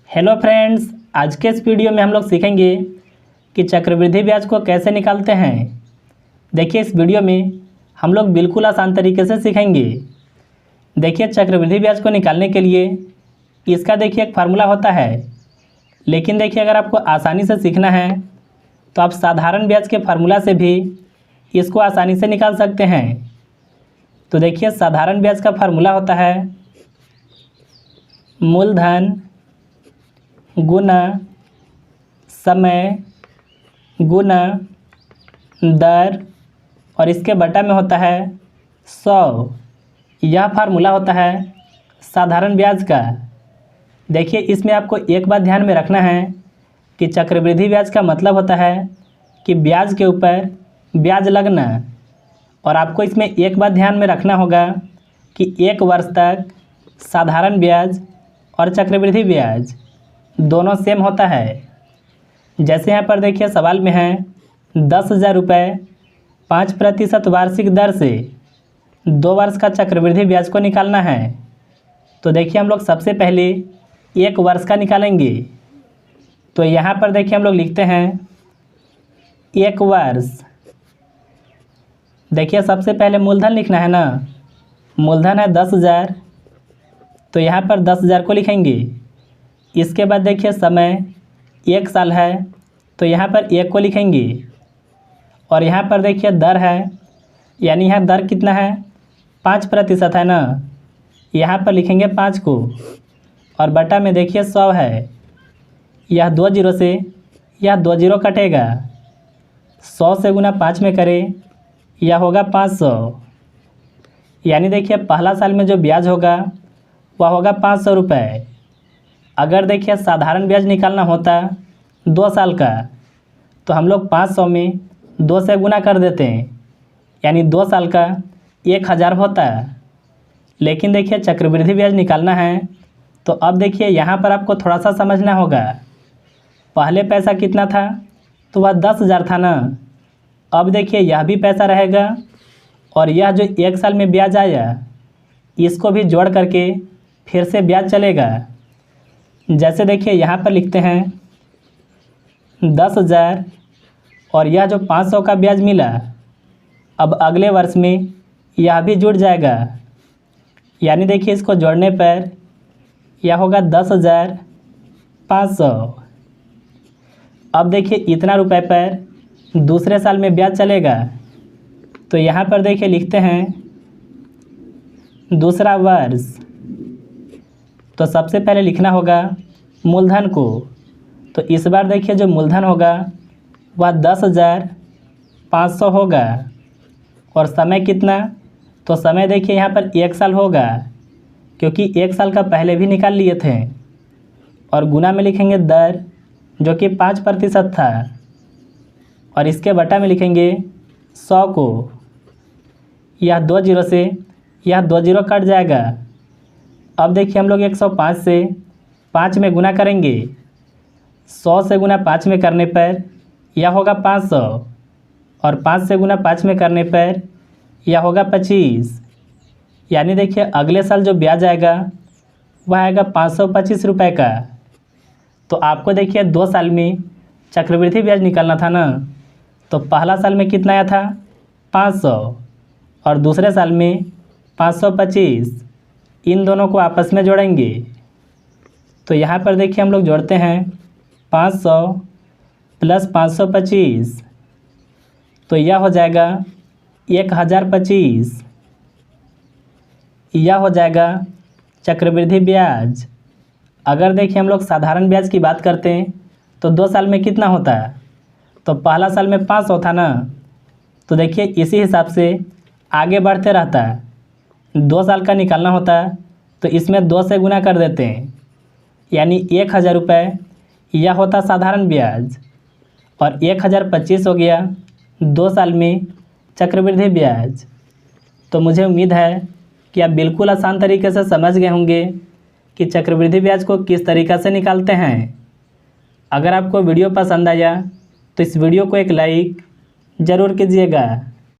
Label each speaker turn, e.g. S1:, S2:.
S1: Hello friends, आज के इस वीडियो में हम लोग सीखेंगे कि चक्रवृद्धि ब्याज को कैसे निकालते हैं। देखिए, इस वीडियो में हम लोग बिल्कुल आसान तरीके से सीखेंगे। देखिए, चक्रवृद्धि ब्याज को निकालने के लिए इसका देखिए एक फार्मूला होता है, लेकिन देखिए अगर आपको आसानी से सीखना है तो आप साधारण ब्याज के फार्मूला से भी इसको आसानी से निकाल सकते हैं। तो देखिए, साधारण ब्याज का फार्मूला होता है मूलधन गुना समय गुना दर और इसके बटा में होता है 100। यह फार्मूला होता है साधारण ब्याज का। देखिए, इसमें आपको एक बात ध्यान में रखना है कि चक्रवृद्धि ब्याज का मतलब होता है कि ब्याज के ऊपर ब्याज लगना। और आपको इसमें एक बात ध्यान में रखना होगा कि एक वर्ष तक साधारण ब्याज और चक्रवृद्धि ब्याज दोनों सेम होता है। जैसे यहाँ पर देखिए सवाल में है 10,000 रुपये 5% वार्षिक दर से 2 वर्ष का चक्रवृद्धि ब्याज को निकालना है। तो देखिए, हम लोग सबसे पहले एक वर्ष का निकालेंगे। तो यहाँ पर देखिए हम लोग लिखते हैं एक वर्ष। देखिए, सबसे पहले मूलधन लिखना है ना, मूलधन है 10,000, तो यहाँ पर 10,000 को लिखेंगे। इसके बाद देखिए समय 1 साल है, तो यहाँ पर 1 को लिखेंगे। और यहाँ पर देखिए दर है, यानी यहाँ दर कितना है 5% है ना, यहाँ पर लिखेंगे 5 को। और बटा में देखिए 100 है, यह 2 जीरो से यह 2 जीरो कटेगा। 100 से गुना 5 में करें, यह होगा 500। यानी देखिए पहला साल में जो ब्याज होगा वह होगा 500 रुपये। अगर देखिए साधारण ब्याज निकालना होता 2 साल का, तो हम लोग 500 में 2 से गुना कर देते हैं, यानी 2 साल का 1,000 होता है। लेकिन देखिए चक्रवृद्धि ब्याज निकालना है, तो अब देखिए यहाँ पर आपको थोड़ा सा समझना होगा। पहले पैसा कितना था, तो वह 10,000 था ना। अब देखिए यह भी पैसा रहेगा, और यह जो 1 साल में ब्याज आया इसको भी जोड़ करके फिर से ब्याज चलेगा। जैसे देखिए यहाँ पर लिखते हैं 10,000 और यह जो 500 का ब्याज मिला, अब अगले वर्ष में यह भी जुड़ जाएगा। यानी देखिए इसको जोड़ने पर यह होगा 10,500। अब देखिए इतना रुपए पर दूसरे साल में ब्याज चलेगा। तो यहाँ पर देखिए लिखते हैं दूसरा वर्ष। तो सबसे पहले लिखना होगा मूलधन को। तो इस बार देखिए जो मूलधन होगा वह 10,500 होगा। और समय कितना, तो समय देखिए यहाँ पर 1 साल होगा, क्योंकि 1 साल का पहले भी निकाल लिए थे। और गुना में लिखेंगे दर, जो कि 5% था। और इसके बटा में लिखेंगे 100 को। यह 2 जीरो से यह 2 जीरो कट जाएगा। अब देखिए हम लोग 105 से 5 में गुना करेंगे। 100 से गुना 5 में करने पर यह होगा 500, और 5 से गुना 5 में करने पर यह होगा 25। यानी देखिए अगले साल जो ब्याज आएगा वह आएगा 525 रुपये का। तो आपको देखिए 2 साल में चक्रवृद्धि ब्याज निकालना था ना, तो पहला साल में कितना आया था 500, और दूसरे साल में 525। इन दोनों को आपस में जोड़ेंगे। तो यहाँ पर देखिए हम लोग जोड़ते हैं 500 प्लस 525, तो यह हो जाएगा 1,025। यह हो जाएगा चक्रवृद्धि ब्याज। अगर देखिए हम लोग साधारण ब्याज की बात करते हैं तो 2 साल में कितना होता है, तो पहला साल में 500 था ना। तो देखिए इसी हिसाब से आगे बढ़ते रहता है। 2 साल का निकालना होता है, तो इसमें 2 से गुना कर देते हैं, यानी 1,000 रुपये यह होता साधारण ब्याज। और 1,025 हो गया 2 साल में चक्रवृद्धि ब्याज। तो मुझे उम्मीद है कि आप बिल्कुल आसान तरीके से समझ गए होंगे कि चक्रवृद्धि ब्याज को किस तरीक़ा से निकालते हैं। अगर आपको वीडियो पसंद आया तो इस वीडियो को एक लाइक ज़रूर कीजिएगा।